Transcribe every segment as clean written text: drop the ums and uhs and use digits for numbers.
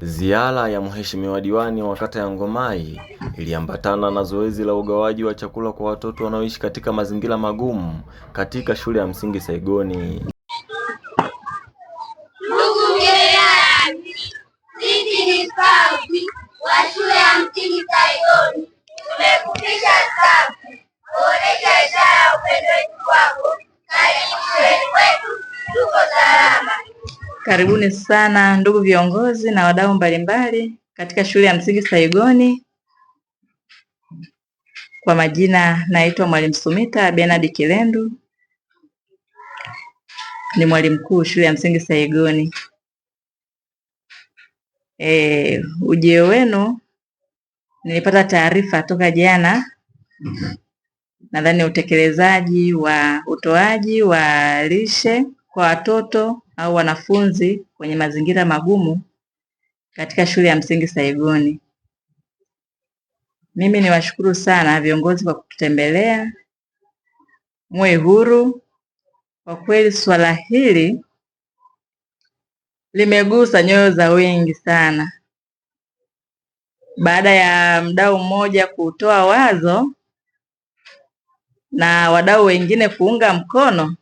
Ziara ya Mheshimiwa Diwani wa kata ya Ngomai iliambatana na zoezi la ugawaji wa chakula kwa watoto wanaoishi katika mazingira magumu katika shule ya msingi Saigoni. Ndugu mgeni, sisi ni skauti wa shule ya msingi Saigoni. Tumekufisha safi kuonesha ishara ya upendo wetu kwako. Karibu shuleni kwetu, tuko salama. Karibuni sana ndugu viongozi na wadau mbalimbali katika shule ya msingi Saigoni. Kwa majina naitwa Mwalimu Sumita Bernard Kilendu, ni mwalimu mkuu shule ya msingi Saigoni. Ujio wenu nilipata taarifa toka jana, nadhani utekelezaji wa utoaji wa lishe kwa watoto au wanafunzi kwenye mazingira magumu katika shule ya msingi Saigoni. Mimi niwashukuru sana viongozi kwa kututembelea. Muwe huru. Kwa kweli swala hili limegusa nyoyo za wengi sana. Baada ya mdau mmoja kutoa wazo na wadau wengine kuunga mkono,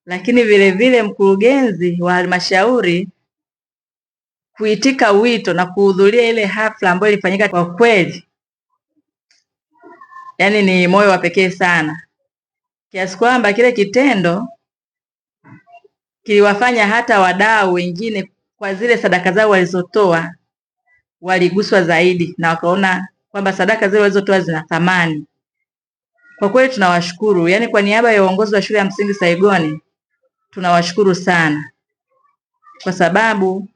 lakini vile vile mkurugenzi wa halmashauri kuitika wito na kuhudhuria ile hafla ambayo ilifanyika, kwa kweli yani ni moyo wa pekee sana, kiasi kwamba kile kitendo kiliwafanya hata wadau wengine kwa zile sadaka zao walizotoa waliguswa zaidi na wakaona kwamba sadaka zile walizotoa zina thamani. Kwa kweli tunawashukuru, yani kwa niaba ya uongozi wa shule ya msingi Saigoni tunawashukuru sana, kwa sababu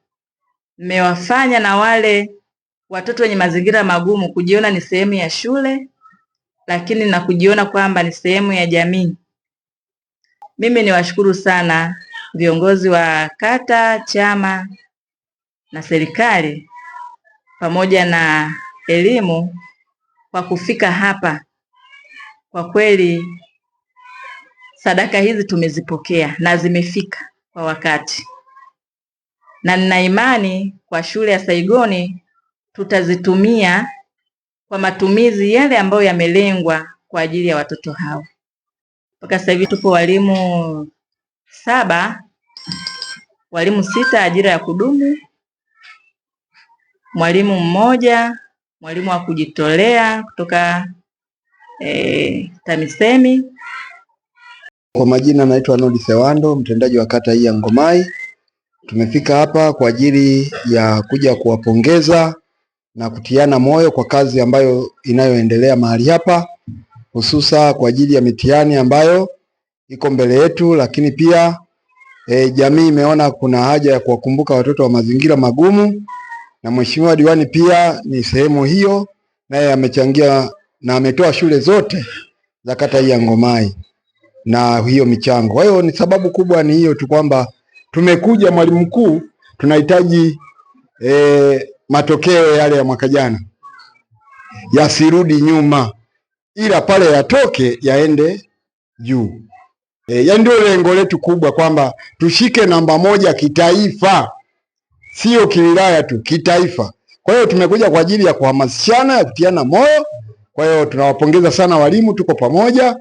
mmewafanya na wale watoto wenye mazingira magumu kujiona ni sehemu ya shule, lakini na kujiona kwamba ni sehemu ya jamii. Mimi niwashukuru sana viongozi wa kata, chama na serikali pamoja na elimu kwa kufika hapa. Kwa kweli sadaka hizi tumezipokea na zimefika kwa wakati, na nina imani kwa shule ya Saigoni tutazitumia kwa matumizi yale ambayo yamelengwa kwa ajili ya watoto hao. Mpaka sasa hivi tupo walimu 7, walimu 6 ajira ya kudumu, mwalimu mmoja, mwalimu wa kujitolea kutoka TAMISEMI. Kwa majina naitwa Nodi Sewando, mtendaji wa kata hii ya Ngomai. Tumefika hapa kwa ajili ya kuja kuwapongeza na kutiana moyo kwa kazi ambayo inayoendelea mahali hapa, hususa kwa ajili ya mitihani ambayo iko mbele yetu, lakini pia jamii imeona kuna haja ya kuwakumbuka watoto wa mazingira magumu, na Mheshimiwa Diwani pia ni sehemu hiyo, naye amechangia na ametoa shule zote za kata hii ya Ngomai na hiyo michango. Kwa hiyo ni sababu kubwa ni hiyo tu, kwamba tumekuja mwalimu mkuu, tunahitaji matokeo yale ya mwaka jana yasirudi nyuma, ila pale yatoke yaende juu. Ya ndio lengo letu kubwa, kwamba tushike namba 1 kitaifa, sio kiwilaya tu, kitaifa. Kwa hiyo tumekuja kwa ajili ya kuhamasishana, ya kutiana moyo. Kwa hiyo tunawapongeza sana walimu, tuko pamoja.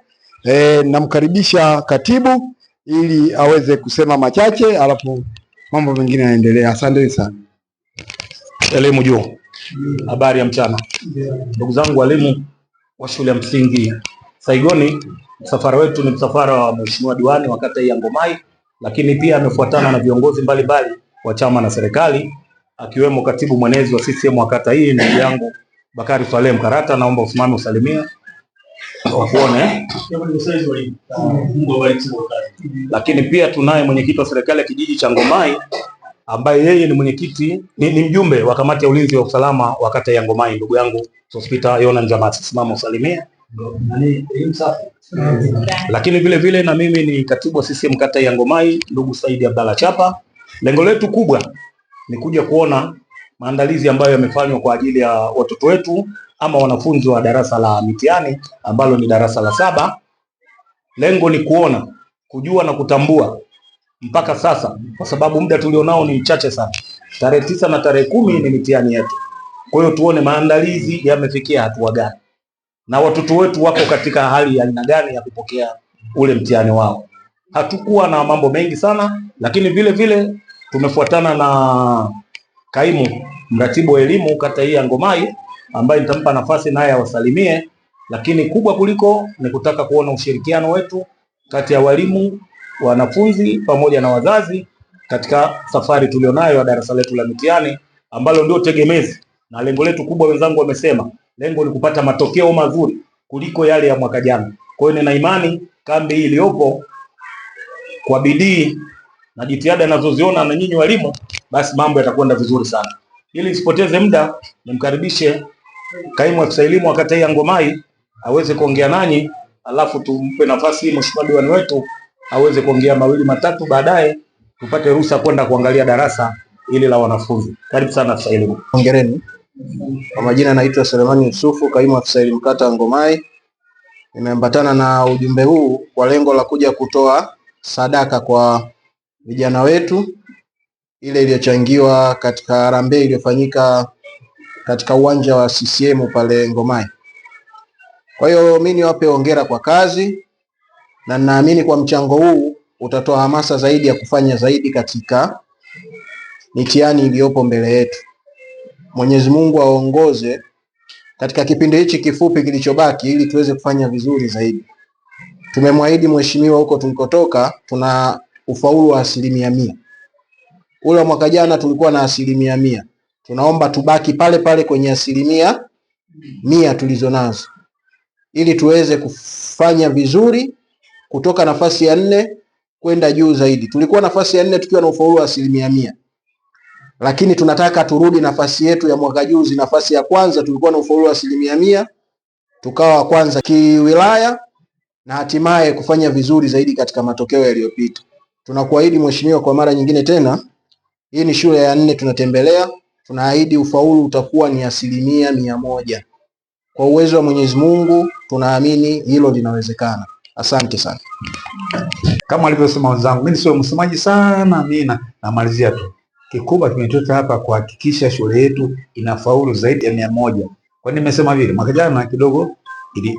Namkaribisha katibu ili aweze kusema machache, alafu mambo mengine yaendelea. Asante sana. Elimu juu. Habari ya mchana. Ndugu zangu walimu wa shule ya msingi Saigoni, msafara wetu ni msafara wa Mheshimiwa Diwani wa kata ya Ngomai, lakini pia amefuatana na viongozi mbalimbali wa chama na serikali, akiwemo katibu mwenezi wa CCM wa kata hii, ndugu yangu Bakari Swaleh Mkarata. Naomba usimame usalimie wakuone. Lakini pia tunaye mwenyekiti wa serikali ya kijiji cha Ngomai, ambaye yeye ni mwenyekiti, ni mjumbe wa kamati ya ulinzi wa usalama wa kata ya Ngomai, ndugu yangu Sospita Yona Njamati. Simama usalimie. Lakini vile vile na mimi ni katibu wa CCM kata ya Ngomai, ndugu Saidi Abdalla Chapa. Lengo letu kubwa ni kuja kuona maandalizi ambayo yamefanywa kwa ajili ya watoto wetu ama wanafunzi wa darasa la mitihani ambalo ni darasa la 7. Lengo ni kuona, kujua na kutambua mpaka sasa, kwa sababu muda tulionao ni mchache sana, tarehe 9 na tarehe 10 ni mitihani yetu. Kwa hiyo tuone maandalizi yamefikia hatua gani na watoto wetu wako katika hali ya aina gani ya kupokea ule mtihani wao. Hatukuwa na mambo mengi sana, lakini vile vile tumefuatana na kaimu mratibu wa elimu kata hii ya Ngomai ambaye nitampa nafasi naye awasalimie, lakini kubwa kuliko ni kutaka kuona ushirikiano wetu kati ya walimu, wanafunzi pamoja na wazazi katika safari tulionayo ya darasa letu la mitihani ambalo ndio tegemezi, na lengo letu kubwa, wenzangu wamesema, lengo ni kupata matokeo mazuri kuliko yale ya mwaka jana. Kwa hiyo nina imani kambi hii iliyopo kwa bidii na jitihada nazoziona na nyinyi walimu, basi mambo yatakwenda vizuri sana. Ili nisipoteze muda, nimkaribishe kaimu afisa elimu wa kata hii ya Ngomai aweze kuongea nanyi, alafu tumpe nafasi mheshimiwa diwani wetu aweze kuongea mawili matatu, baadaye tupate ruhusa kwenda kuangalia darasa ili la wanafunzi. Karibu sana afisa elimu. Hongereni. Kwa majina naitwa Selemani Yusufu, kaimu afisa elimu kata ya Ngomai. Nimeambatana na ujumbe huu kwa lengo la kuja kutoa sadaka kwa vijana wetu, ile iliyochangiwa katika harambee iliyofanyika katika uwanja wa CCM pale Ngomai. Kwa hiyo mimi niwape hongera kwa kazi, na naamini kwa mchango huu utatoa hamasa zaidi ya kufanya zaidi katika mitihani iliyopo mbele yetu. Mwenyezi Mungu aongoze katika kipindi hichi kifupi kilichobaki ili tuweze kufanya vizuri zaidi. Tumemwahidi mheshimiwa huko tulikotoka tuna ufaulu wa 100%. Ule wa mwaka jana tulikuwa na 100%. Tunaomba tubaki pale pale kwenye 100% tulizonazo, ili tuweze kufanya vizuri kutoka nafasi ya 4 kwenda juu zaidi. Tulikuwa nafasi ya 4 tukiwa na ufaulu wa 100%. Lakini tunataka turudi nafasi yetu ya mwaka juzi, nafasi ya kwanza tulikuwa na ufaulu wa 100%, tukawa wa kwanza kiwilaya na hatimaye kufanya vizuri zaidi katika matokeo yaliyopita. Tunakuahidi mheshimiwa, kwa mara nyingine tena, hii ni shule ya 4 tunatembelea, tunaahidi ufaulu utakuwa ni 100%. Kwa uwezo wa Mwenyezi Mungu tunaamini hilo linawezekana. Asante sana. Kama alivyosema wenzangu, mimi sio msemaji sana, mimi namalizia tu. Kikubwa tumetota hapa kuhakikisha shule yetu inafaulu zaidi ya 100. Kwa nini nimesema vile? Mwaka jana kidogo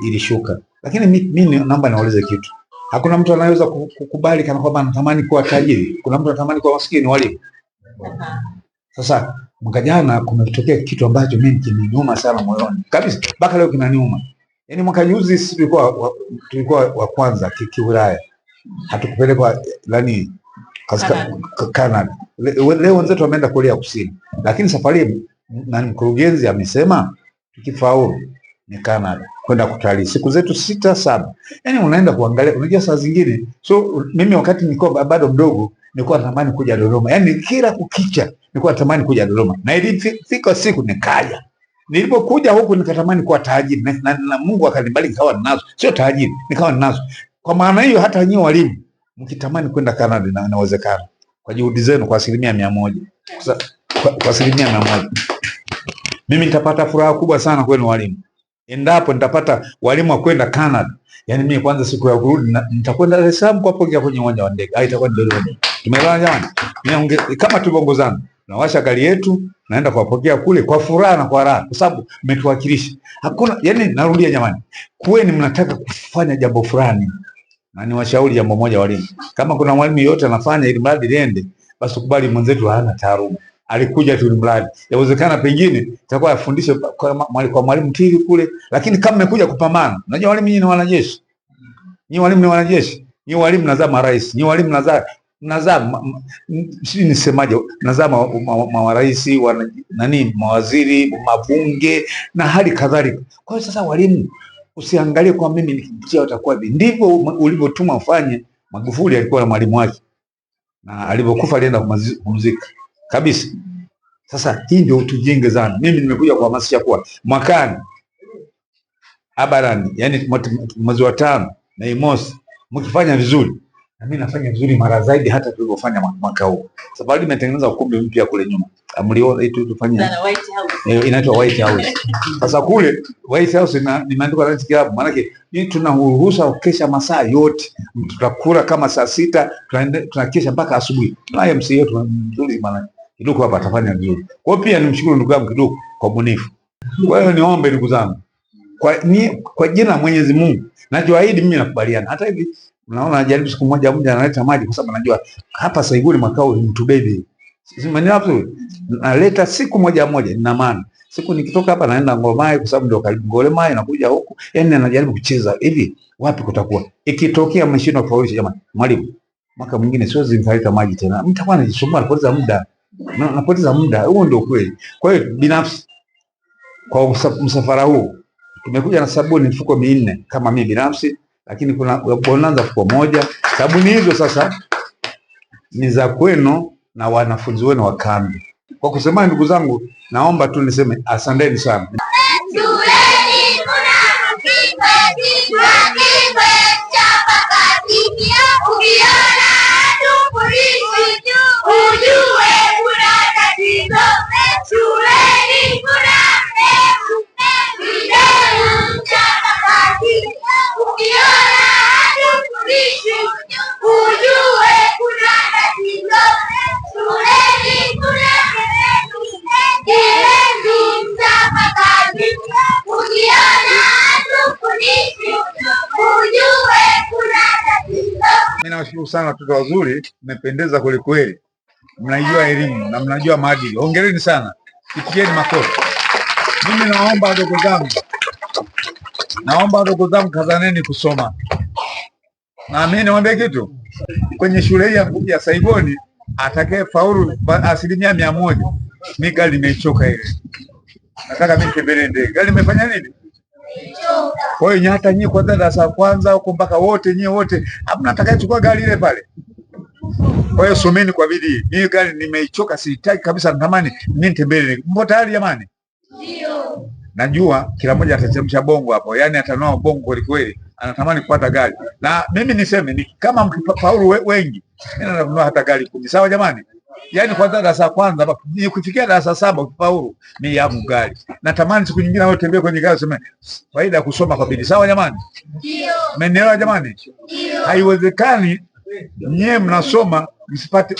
ilishuka. Lakini mimi naomba niulize kitu. Hakuna mtu anayeweza kukubali kana kwamba anatamani kuwa tajiri. Kuna mtu anatamani kuwa maskini walimu. Sasa mwaka jana kumetokea kitu ambacho mimi kimeniuma sana moyoni. Kabisa mpaka leo kinaniuma. Yaani mwaka juzi sisi tulikuwa wa kwanza kiwilaya. Hatukupelekwa Canada. Leo wenzetu wameenda Korea Kusini. Lakini safari na mkurugenzi amesema tukifaulu ni Canada kwenda kutalii siku zetu 6-7. Yaani unaenda kuangalia, unajua saa zingine. So mimi wakati nilikuwa bado mdogo nilikuwa natamani kuja Dodoma. Yaani kila kukicha nilikuwa natamani kuja Dodoma. Na ilifika siku nikaja. Nilipokuja huku nikatamani kuwa tajiri na Mungu akanibariki nikawa ninazo. Sio tajiri, nikawa ninazo. Kwa maana hiyo hata nyinyi walimu mkitamani kwenda Canada na inawezekana. Kwa juhudi zenu kwa 100%. Kwa 100%. Mimi nitapata furaha kubwa sana kwenu walimu. Endapo nitapata walimu wa kwenda Canada. Yaani mimi kwanza siku ya kurudi nitakwenda Dar es Salaam kuwapokea kwenye uwanja wa ndege. Itakuwa ni Dodoma. Tumeelewana jamani? Kama tulivyoongozana, tunawasha gari yetu, naenda kuwapokea kule kwa furaha na kwa raha, kwa sababu mmetuwakilisha. Hakuna, yani narudia jamani, kuweni mnataka kufanya jambo fulani. Na niwashauri jambo moja walimu. Kama kuna mwalimu yote anafanya ili mradi liende, basi kubali mwenzetu hana taaluma. Alikuja tu mradi. Yawezekana pengine itakuwa afundishe kwa mwalimu tili kule, lakini kama mmekuja kupambana. Unajua walimu nyinyi ni wanajeshi. Nyinyi walimu ni wanajeshi. Nyinyi walimu mnazaa marais. Nyinyi walimu mnazaa sisi nisemaje, mnazaa marais, mawaziri, mabunge na hali kadhalika. Kwa hiyo sasa walimu usiangalie kwa mimi nikipitia watakuwa hivi. Ndivyo ulivyotuma ufanye. Magufuli alikuwa na mwalimu wake. Na alipokufa alienda kumzika. Kabisa. Sasa hii ndio tujenge sana. Mimi nimekuja kuhamasisha kuwa mwakani abarani, yani mwezi wa 5 na mosi mkifanya vizuri, na mimi nafanya vizuri mara zaidi hata tulivyofanya mwaka huu. Sababu nimetengeneza ukumbi mpya kule nyuma. Mliona itu tufanye inaitwa White House. Sasa kule White House nimeandika Lions Club, maana yake hii tunaruhusa kesha masaa yote. Tutakula kama saa 6 tunakesha mpaka asubuhi. Na MC yetu nzuri maana Kiduku hapa atafanya vizuri. Kwa hiyo pia nimshukuru ndugu yangu Kiduku kwa ubunifu. Kwa hiyo niombe ndugu zangu, kwa jina la Mwenyezi Mungu nachoahidi mimi nakubaliana. Hata hivi mnaona najaribu siku moja analeta maji, kwa sababu najua hapa Saigoni mwaka huu mtu baby. Naleta siku moja nina maana. Siku nikitoka hapa naenda Ngomai, kwa sababu ndio karibu Ngomai, nakuja huku. Yaani anajaribu kucheza hivi, wapi kutakuwa. Ikitokea mshindwa kufaulisha, jamani, mwalimu, mwaka mwingine siwezi nikaleta maji tena. Mtakuwa najisumbua, napoteza muda. Napoteza muda. Huo ndio kweli. Kwa hiyo binafsi kwa msafara huu tumekuja na sabuni mifuko 4 kama mimi binafsi, lakini kuna bonanza mfuko moja. Sabuni hizo sasa ni za kwenu na wanafunzi wenu wa kambi. Kwa kusema ndugu zangu, naomba tu niseme asanteni sana. Shuleni kuna kikwe chapa kati, ukiona hatufundishwi ujue kuna tatizo. Shuleni kuna videu chapa kati, ukiona hatufundishwi ujue kuna tatizo. Shuleni kuna Mimi nawashukuru sana watoto wazuri, mmependeza kweli kweli. Mnaijua elimu na mnajua maadili. Hongereni sana. Ipigieni makofi. Mimi naomba wadogo zangu kazaneni kusoma. Na mimi niwaambie kitu. Kwenye shule hii ya Saigoni atakaye faulu 100%, mimi gari nimechoka ile. Nataka mimi tembele ndege. Gari nimefanya nini? Kwa hiyo hata nyinyi kwanza darasa kwanza huko mpaka nyinyi wote hamna atakayechukua gari ile pale. Kwa hiyo someni kwa bidii. Mimi gari nimeichoka, sitaki kabisa, natamani mimi nitembele. Mpo tayari jamani? Ndio. Najua kila mmoja atachemsha bongo hapo. Yaani atanoa bongo kweli kweli. Anatamani kupata gari. Na mimi niseme ni kama mkifaulu wengi, mimi nanunua hata gari 10. Sawa jamani? Yaani kwanza darasa kwanza ni kufikia darasa 7 ukifaulu mimi yangu gari. Natamani siku nyingine wewe tembee kwenye gari useme faida ya kusoma kwa bidii. Sawa jamani? Ndio. Mmenielewa jamani? Ndio. Haiwezekani nyie mnasoma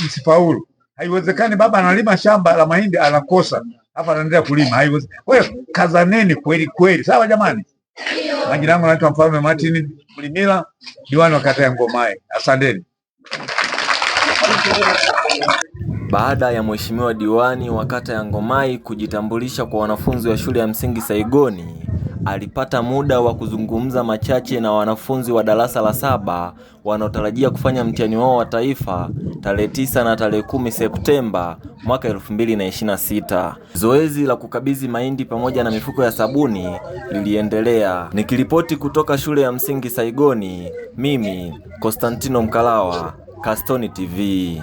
msifaulu. Haiwezekani baba analima shamba la mahindi anakosa, hapa anaendelea kulima. Haiwezekani. Kwa hiyo kazaneni kweli kweli. Sawa jamani? Ndio. Majina yangu naitwa Mfalme Martin Mlimila, diwani wa kata ya Ngomai. Asanteni. Baada ya mheshimiwa diwani wa kata ya Ngomai kujitambulisha kwa wanafunzi wa shule ya msingi Saigoni, alipata muda wa kuzungumza machache na wanafunzi wa darasa la 7 wanaotarajia kufanya mtihani wao wa taifa tarehe 9 na tarehe 10 Septemba mwaka 2026. Zoezi la kukabidhi mahindi pamoja na mifuko ya sabuni liliendelea. Nikiripoti kutoka shule ya msingi Saigoni, mimi Konstantino Mkalawa, Kastoni TV.